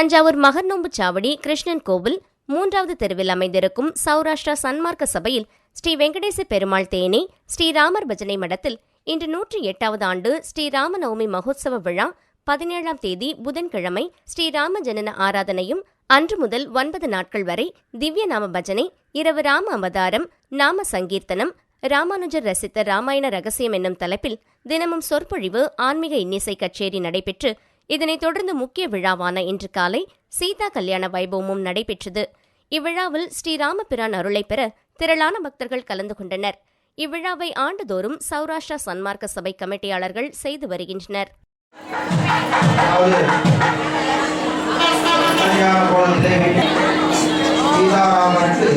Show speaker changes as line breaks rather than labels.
தஞ்சாவூர் மகர்நோம்பு சாவடி கிருஷ்ணன் கோவில் 3வது தெருவில் அமைந்திருக்கும் சௌராஷ்டிரா சன்மார்க்க சபையில் ஸ்ரீ வெங்கடேச பெருமாள் தேனி ஸ்ரீராமர் பஜனை மடத்தில் இன்று 108வது ஆண்டு ஸ்ரீராம நவமி மகோத்சவ விழா 17ஆம் தேதி புதன்கிழமை ஸ்ரீராம ஜனன ஆராதனையும் அன்று முதல் 9 நாட்கள் வரை திவ்ய நாம பஜனை, இரவு ராம அவதாரம், நாம சங்கீர்த்தனம், ராமானுஜர் ரசித்த ராமாயண ரகசியம் என்னும் தலைப்பில் தினமும் சொற்பொழிவு, ஆன்மீக இன்னிசை கச்சேரி நடைபெற்று இதனைத் தொடர்ந்து முக்கிய விழாவான இன்று காலை சீதா கல்யாண வைபவமும் நடைபெற்றது. இவ்விழாவில் ஸ்ரீராமபிரான் அருளை பெற திரளான பக்தர்கள் கலந்து கொண்டனர். இவ்விழாவை ஆண்டுதோறும் சௌராஷ்டிரா சன்மார்க்க சபை கமிட்டியாளர்கள் செய்து வருகின்றனர்.
சீதாராமனுக்கு